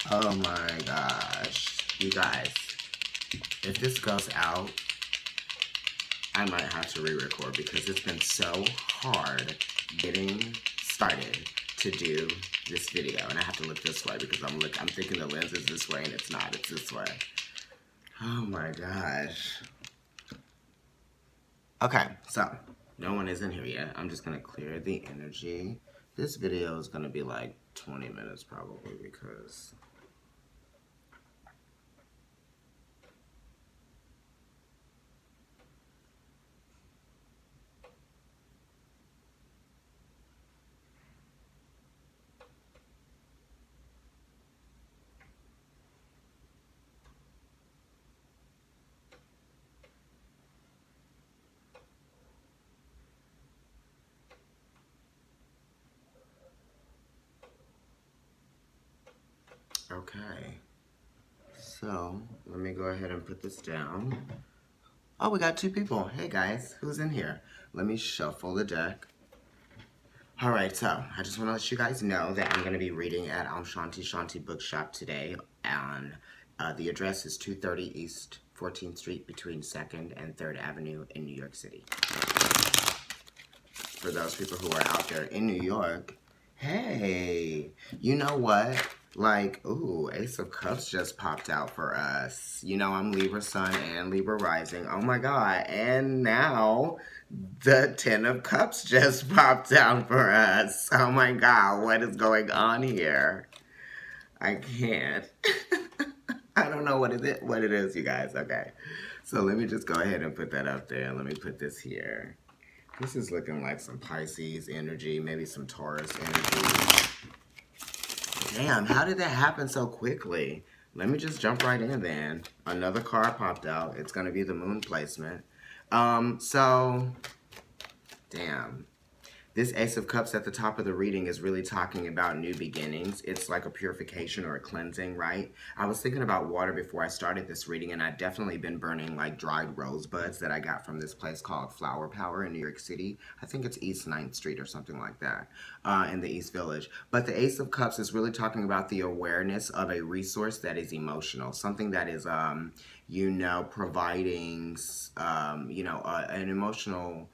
Oh my gosh. You guys, if this goes out, I might have to re-record because it's been so hard getting started to do this video. And I have to look this way because I'm thinking the lens is this way and it's not, it's this way. Oh my gosh. Okay, so no one is in here yet. I'm just gonna clear the energy. This video is gonna be like 20 minutes probably because okay. So let me go ahead and put this down. Oh, we got two people. Hey guys, who's in here? Let me shuffle the deck. All right, so I just want to let you guys know that I'm going to be reading at Shanti Bookshop today, and the address is 230 East 14th Street between 2nd and 3rd Avenue in New York City. For those people who are out there in New York, hey, you know what? Like, ooh, Ace of Cups just popped out for us. You know, I'm Libra Sun and Libra Rising. Oh my God. And now the 10 of Cups just popped out for us. Oh my God, what is going on here? I can't. I don't know what it is, you guys. Okay. So let me just go ahead and put that up there. Let me put this here. This is looking like some Pisces energy, maybe some Taurus energy. Damn, how did that happen so quickly? Let me just jump right in then. Another card popped out. It's going to be the moon placement. So, damn. This Ace of Cups at the top of the reading is really talking about new beginnings. It's like a purification or a cleansing, right? I was thinking about water before I started this reading, and I've definitely been burning like dried rosebuds that I got from this place called Flower Power in New York City. I think it's East 9th Street or something like that in the East Village. But the Ace of Cups is really talking about the awareness of a resource that is emotional, something that is, you know, providing, you know, an emotional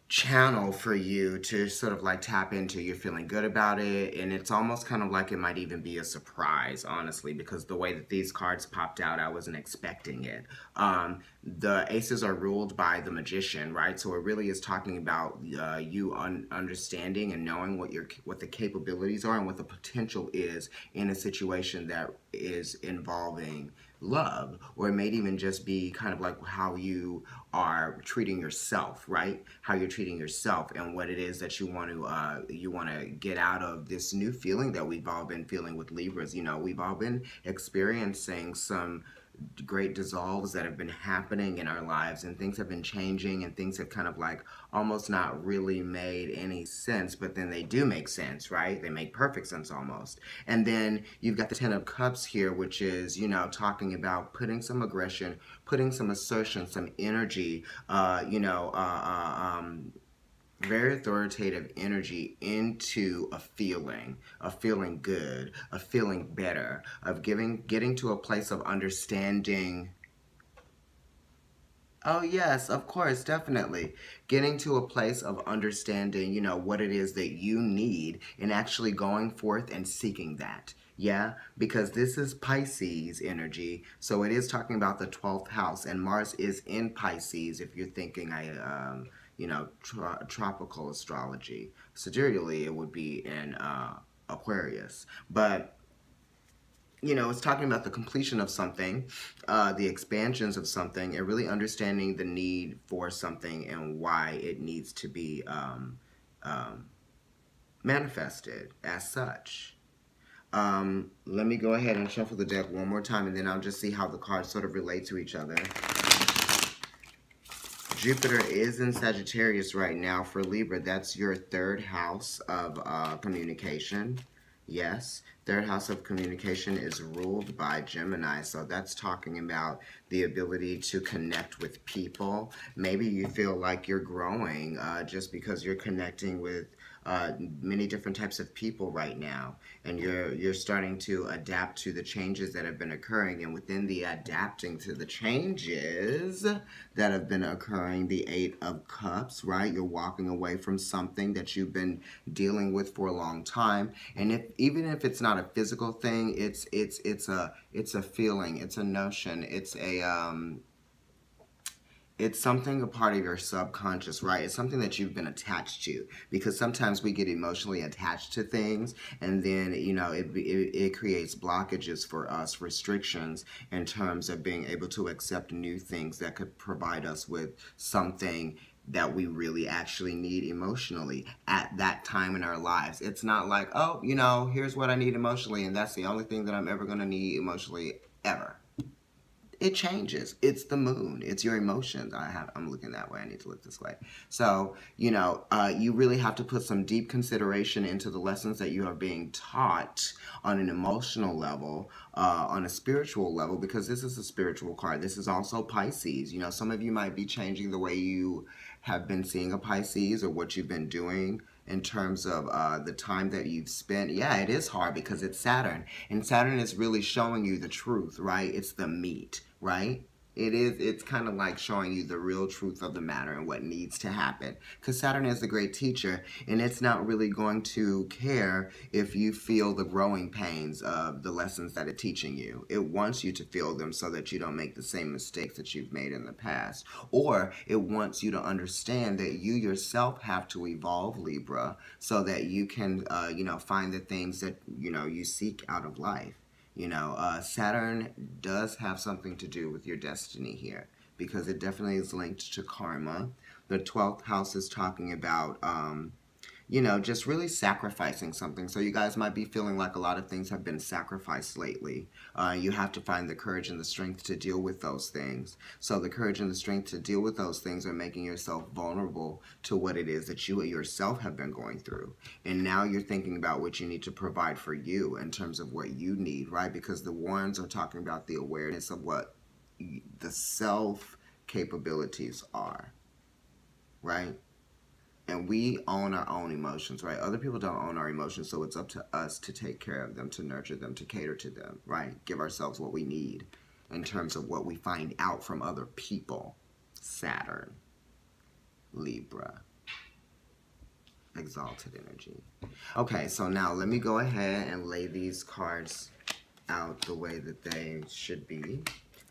channel for you to sort of like tap into. You're feeling good about it, and it's almost kind of like it might even be a surprise, honestly, because the way that these cards popped out, I wasn't expecting it. The aces are ruled by the magician, right? So it really is talking about you understanding and knowing what the capabilities are and what the potential is in a situation that is involving love, or it may even just be kind of like how you are treating yourself, right? How you're treating yourself and what it is that you want to get out of this new feeling that we've all been feeling with Libras. You know, we've all been experiencing some great dissolves that have been happening in our lives, and things have been changing, and things have kind of like almost not really made any sense, but then they do make sense, right? They make perfect sense almost. And then you've got the 10 of Cups here, which is, you know, talking about putting some aggression, putting some assertion, some energy, very authoritative energy into a feeling good, a feeling better, of getting to a place of understanding. Oh yes, of course, definitely. Getting to a place of understanding, you know, what it is that you need and actually going forth and seeking that. Yeah, because this is Pisces energy, so it is talking about the 12th house, and Mars is in Pisces if you're thinking you know, tropical astrology. Sidereally, it would be in Aquarius. But you know, it's talking about the completion of something, the expansions of something, and really understanding the need for something and why it needs to be manifested as such. Let me go ahead and shuffle the deck one more time, and then I'll just see how the cards sort of relate to each other. Jupiter is in Sagittarius right now for Libra. That's your third house of communication. Yes, third house of communication is ruled by Gemini, so that's talking about the ability to connect with people. Maybe you feel like you're growing just because you're connecting with many different types of people right now, and you're starting to adapt to the changes that have been occurring. And within the adapting to the changes that have been occurring, the Eight of Cups, right? You're walking away from something that you've been dealing with for a long time, and if even if it's not a physical thing, it's a feeling, it's a notion, it's something a part of your subconscious, right? It's something that you've been attached to, because sometimes we get emotionally attached to things, and then it creates blockages for us, restrictions in terms of being able to accept new things that could provide us with something that we really actually need emotionally at that time in our lives. It's not like, oh, here's what I need emotionally, and that's the only thing that I'm ever going to need emotionally ever. It changes. It's the moon. It's your emotions. I'm looking that way. I need to look this way. So, you really have to put some deep consideration into the lessons that you are being taught on an emotional level, on a spiritual level, because this is a spiritual card. This is also Pisces. Some of you might be changing the way you have been seeing a Pisces, or what you've been doing in terms of the time that you've spent. Yeah, it is hard because it's Saturn. And Saturn is really showing you the truth, right? It's the meat, right? It's kind of like showing you the real truth of the matter and what needs to happen. Because Saturn is a great teacher, and it's not really going to care if you feel the growing pains of the lessons that it's teaching you. It wants you to feel them so that you don't make the same mistakes that you've made in the past. Or it wants you to understand that you yourself have to evolve, Libra, so that you can, find the things that, you seek out of life. Saturn does have something to do with your destiny here, because it definitely is linked to karma. The 12th house is talking about, just really sacrificing something. So you guys might be feeling like a lot of things have been sacrificed lately. You have to find the courage and the strength to deal with those things. So the courage and the strength to deal with those things are making yourself vulnerable to what it is that you yourself have been going through. And now you're thinking about what you need to provide for you in terms of what you need, right? Because the Wands are talking about the awareness of what the self capabilities are, right? And we own our own emotions, right? Other people don't own our emotions, so it's up to us to take care of them, to nurture them, to cater to them, right? Give ourselves what we need in terms of what we find out from other people. Saturn, Libra, exalted energy. Okay, so now let me go ahead and lay these cards out the way that they should be.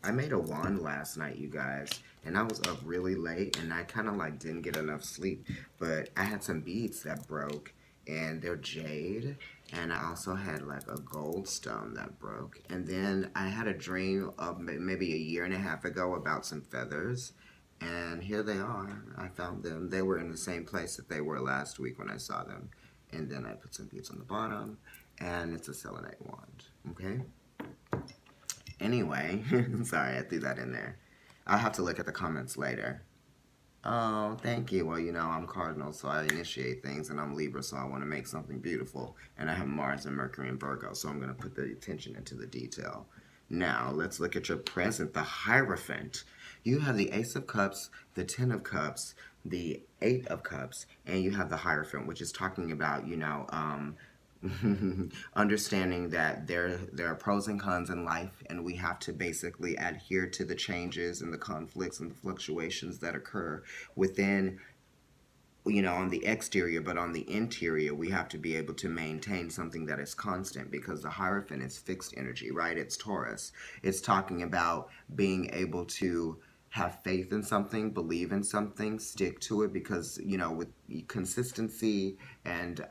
I made a wand last night, you guys, and I was up really late, and I kind of didn't get enough sleep, but I had some beads that broke, and they're jade, and I also had a gold stone that broke. And then I had a dream of maybe a year and a half ago about some feathers, and here they are. I found them. They were in the same place that they were last week when I saw them. And then I put some beads on the bottom, and it's a selenite wand, okay? Anyway, sorry, I threw that in there. I'll have to look at the comments later. Oh, thank you. Well, I'm Cardinal, so I initiate things, and I'm Libra, so I want to make something beautiful. And I have Mars and Mercury in Virgo, so I'm going to put the attention into the detail. Now, let's look at your present, the Hierophant. You have the Ace of Cups, the Ten of Cups, the Eight of Cups, and you have the Hierophant, which is talking about, understanding that there are pros and cons in life, and we have to basically adhere to the changes and the conflicts and the fluctuations that occur within, on the exterior, but on the interior, we have to be able to maintain something that is constant, because the Hierophant is fixed energy, right? It's Taurus. It's talking about being able to have faith in something, believe in something, stick to it, because, with consistency and,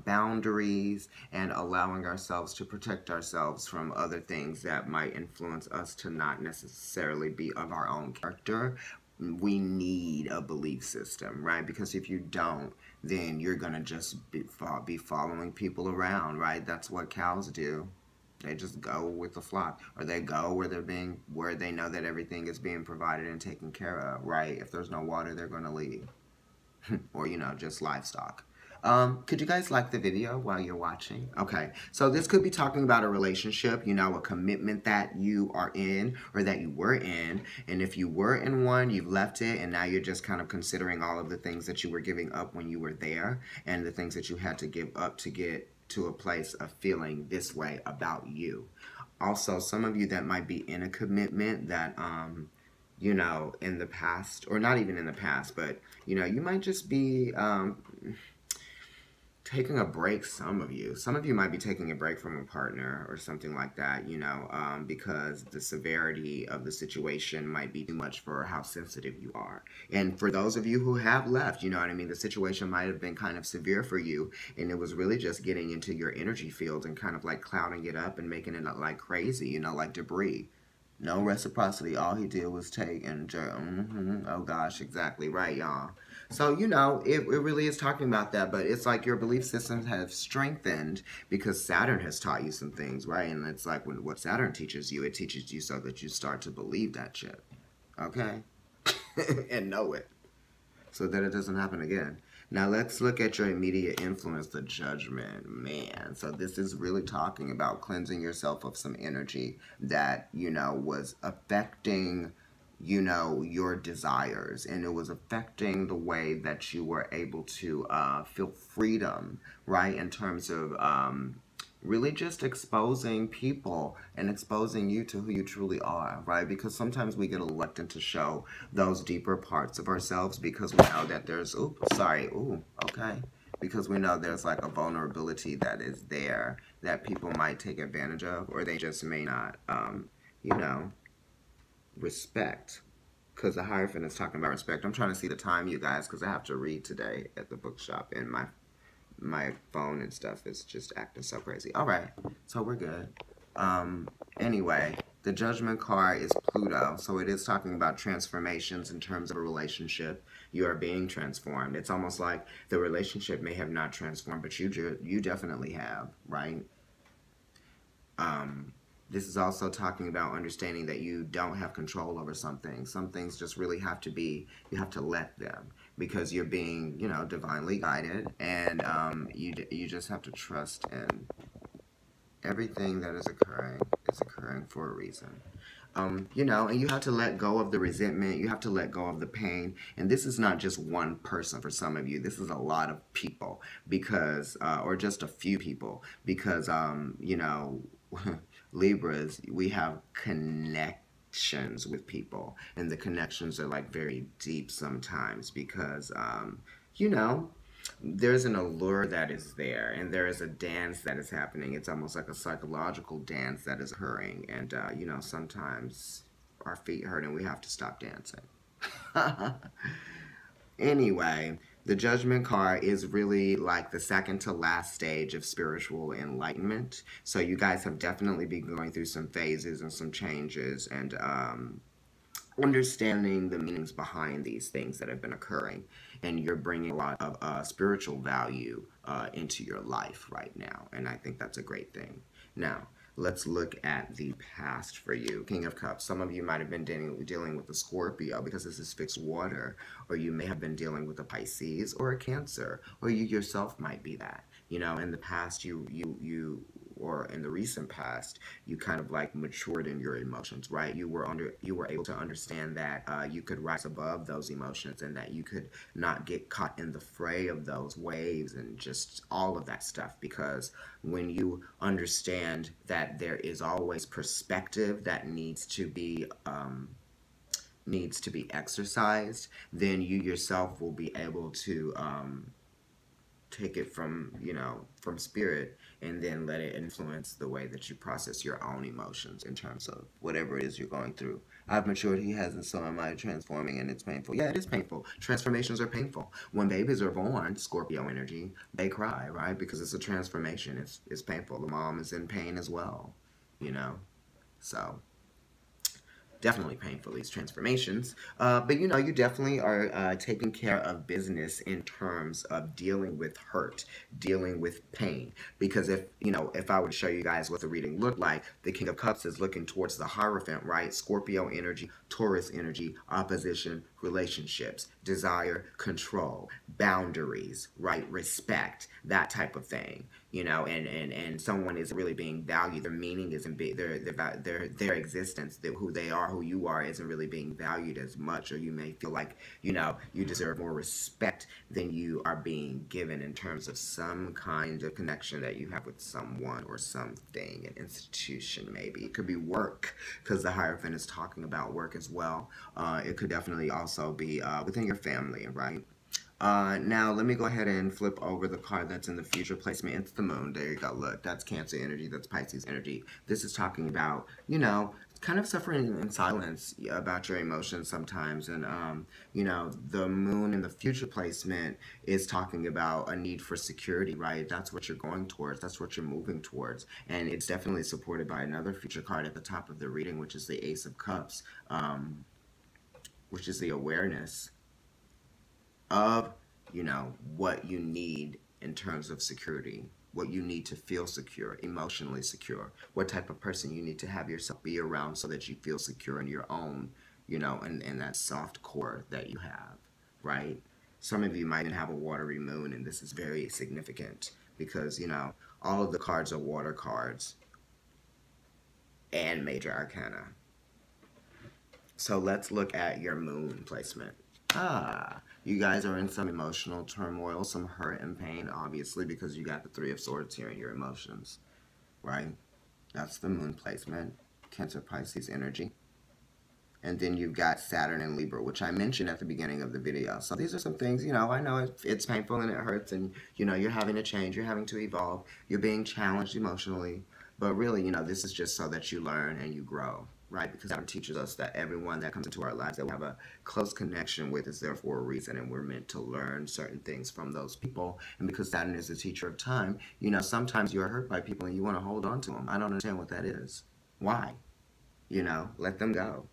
boundaries, and allowing ourselves to protect ourselves from other things that might influence us to not necessarily be of our own character, we need a belief system, right? Because if you don't, then you're going to just be following people around, right? That's what cows do. They just go with the flock, or they go where they know that everything is being provided and taken care of, right? If there's no water, they're going to leave. Or, just livestock. Could you guys like the video while you're watching? Okay, so this could be talking about a relationship, you know, a commitment that you are in or that you were in. And if you were in one, you've left it, and now you're just kind of considering all of the things that you were giving up when you were there and the things that you had to give up to get to a place of feeling this way about you. Also, some of you that might be in a commitment that, you know, in the past, or not even in the past, but, you know, you might just be, taking a break. Some of you might be taking a break from a partner or something like that, you know, because the severity of the situation might be too much for how sensitive you are. And for those of you who have left, you know what I mean, the situation might have been kind of severe for you, and it was really just getting into your energy field and kind of like clouding it up and making it like crazy, you know, like debris. No reciprocity. All he did was take and oh gosh, exactly right, y'all. So, you know, it really is talking about that, but it's like your belief systems have strengthened because Saturn has taught you some things, right? And it's like when what Saturn teaches you, it teaches you so that you start to believe that shit. Okay? And know it. So that it doesn't happen again. Now let's look at your immediate influence, the Judgment. Man, so this is really talking about cleansing yourself of some energy that, you know, was affecting, you know, your desires, and it was affecting the way that you were able to feel freedom, right, in terms of really just exposing people and exposing you to who you truly are, right? Because sometimes we get reluctant to show those deeper parts of ourselves because we know that there's, okay. Because we know there's like a vulnerability that is there that people might take advantage of, or they just may not, you know, respect. Because the Hierophant is talking about respect. I'm trying to see the time, you guys, because I have to read today at the bookshop, and my phone and stuff is just acting so crazy. All right, so we're good. Anyway, the Judgment card is Pluto, so it is talking about transformations in terms of a relationship. You are being transformed. It's almost like the relationship may have not transformed, but you definitely have, right? This is also talking about understanding that you don't have control over something. Some things just really have to be, you have to let them because you're being, you know, divinely guided, and you just have to trust in everything that is occurring for a reason. You know, and you have to let go of the resentment. You have to let go of the pain. And this is not just one person for some of you. This is a lot of people because, or just a few people because, you know, Libras, we have connections with people. And the connections are like very deep sometimes because, you know, there's an allure that is there, and there is a dance that is happening. It's almost like a psychological dance that is occurring, and you know, sometimes our feet hurt and we have to stop dancing. Anyway, the Judgment card is really like the second to last stage of spiritual enlightenment. So you guys have definitely been going through some phases and some changes, and understanding the meanings behind these things that have been occurring, and you're bringing a lot of spiritual value into your life right now, and I think that's a great thing. Now let's look at the past for you. King of Cups, some of you might have been dealing with a Scorpio because this is fixed water, or you may have been dealing with a Pisces or a Cancer, or you yourself might be that. You know, in the past or in the recent past, you kind of like matured in your emotions, right? You were able to understand that you could rise above those emotions, and that you could not get caught in the fray of those waves and just all of that stuff. Because when you understand that there is always perspective that needs to be exercised, then you yourself will be able to take it from, you know, from spirit, and then let it influence the way that you process your own emotions in terms of whatever it is you're going through. I've matured, he hasn't, so am I transforming, and it's painful. Yeah, it is painful. Transformations are painful. When babies are born, Scorpio energy, they cry, right? Because it's a transformation. It's painful. The mom is in pain as well, you know? So definitely painful, these transformations. But you know, you definitely are taking care of business in terms of dealing with hurt, dealing with pain. Because if, you know, if I were to show you guys what the reading looked like, the King of Cups is looking towards the Hierophant, right? Scorpio energy, Taurus energy, opposition, relationships, desire, control, boundaries, right? Respect, that type of thing, you know, and someone isn't really being valued. Their meaning isn't their existence, who they are, who you are, isn't really being valued as much, or you may feel like, you know, you deserve more respect than you are being given in terms of some kind of connection that you have with someone or something, an institution maybe. It could be work, because the Hierophant is talking about work as well. It could definitely also be within your family, right? Now, let me go ahead and flip over the card that's in the future placement. It's the moon. There you go. Look, that's Cancer energy. That's Pisces energy. This is talking about, you know, kind of suffering in silence about your emotions sometimes. And, you know, the moon in the future placement is talking about a need for security, right? That's what you're going towards. That's what you're moving towards. And it's definitely supported by another future card at the top of the reading, which is the Ace of Cups, which is the awareness of, you know, what you need in terms of security, what you need to feel secure, emotionally secure, what type of person you need to have yourself be around so that you feel secure in your own, you know, and that soft core that you have, right? Some of you might have a watery moon, and this is very significant because, you know, all of the cards are water cards and major arcana. So let's look at your moon placement. You guys are in some emotional turmoil, some hurt and pain, obviously, because you got the Three of Swords here in your emotions, right? That's the moon placement, Cancer, Pisces energy. And then you've got Saturn and Libra, which I mentioned at the beginning of the video. So these are some things, you know, I know it's painful and it hurts, and, you know, you're having to change, you're having to evolve, you're being challenged emotionally. But really, you know, this is just so that you learn and you grow, right? Because Saturn teaches us that everyone that comes into our lives that we have a close connection with is there for a reason, and we're meant to learn certain things from those people. And because Saturn is the teacher of time, you know, sometimes you're hurt by people and you want to hold on to them. I don't understand what that is. Why? You know, let them go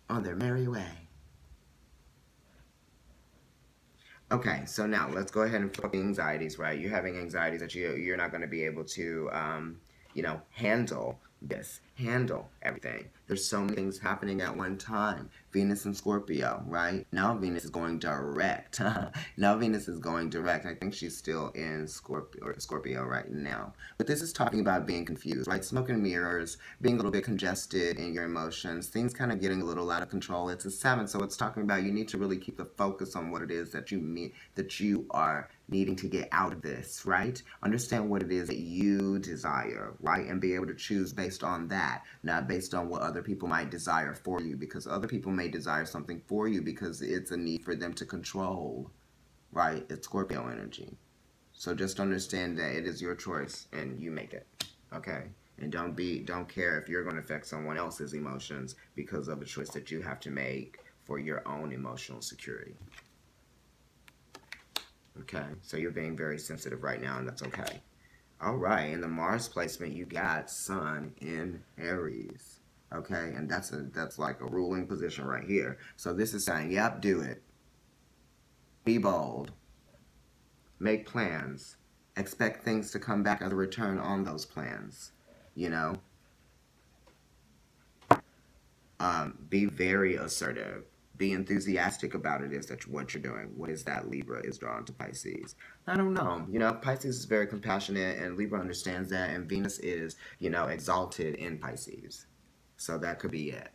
on their merry way. Okay, so now let's go ahead and flip the anxieties, right? You're having anxieties that you're not going to be able to, you know, handle this, handle everything. There's so many things happening at one time. Venus and Scorpio, right? Now Venus is going direct. Now Venus is going direct. I think she's still in Scorpio right now. But this is talking about being confused, right? Smoke and mirrors, being a little bit congested in your emotions, things kind of getting a little out of control. It's a 7, so it's talking about you need to really keep the focus on what it is that you are needing to get out of this, right? Understand what it is that you desire, right? And be able to choose based on that, not based on what other people might desire for you, because other people may desire something for you because it's a need for them to control, right? It's Scorpio energy. So just understand that it is your choice and you make it, okay? And don't care if you're going to affect someone else's emotions because of a choice that you have to make for your own emotional security. Okay, so you're being very sensitive right now, and that's okay. All right, in the Mars placement, you got Sun in Aries. Okay, and that's like a ruling position right here. So this is saying, yep, do it. Be bold. Make plans. Expect things to come back as a return on those plans. You know? Be very assertive. Be enthusiastic about it. Is that what you're doing? What is that Libra is drawn to Pisces? I don't know. You know, Pisces is very compassionate, and Libra understands that, and Venus is, you know, exalted in Pisces. So that could be it.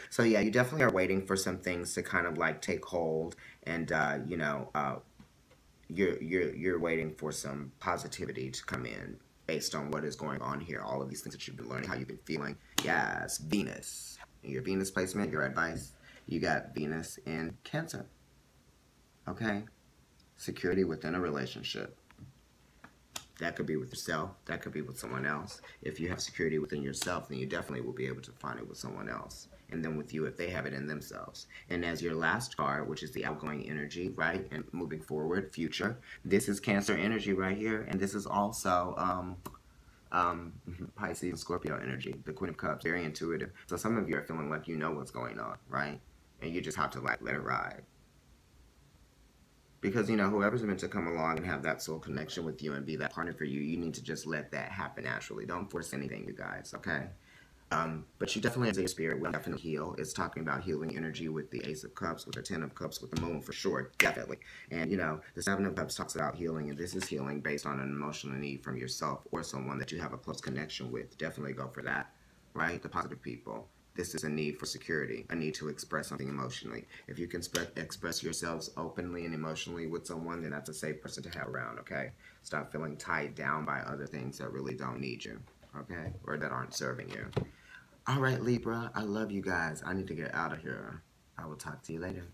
So yeah, you definitely are waiting for some things to kind of like take hold, and you know, you're waiting for some positivity to come in based on what is going on here. All of these things that you've been learning, how you've been feeling. Yes, Venus. Your Venus placement, your advice. You got Venus in Cancer. Okay? Security within a relationship. That could be with yourself. That could be with someone else. If you have security within yourself, then you definitely will be able to find it with someone else. And then with you if they have it in themselves. And as your last card, which is the outgoing energy, right? And moving forward, future. This is Cancer energy right here. And this is also Pisces and Scorpio energy. The Queen of Cups. Very intuitive. So some of you are feeling like you know what's going on, right? And you just have to like let it ride. Because, you know, whoever's meant to come along and have that soul connection with you and be that partner for you, you need to just let that happen naturally. Don't force anything, you guys, okay? But you definitely, as a spirit, will definitely heal. It's talking about healing energy with the Ace of Cups, with the Ten of Cups, with the Moon, for sure, definitely. And, the Seven of Cups talks about healing, and this is healing based on an emotional need from yourself or someone that you have a close connection with. Definitely go for that, right? The positive people. This is a need for security, a need to express something emotionally. If you can express yourselves openly and emotionally with someone, then that's a safe person to have around, okay? Stop feeling tied down by other things that really don't need you, okay? Or that aren't serving you. All right, Libra, I love you guys. I need to get out of here. I will talk to you later.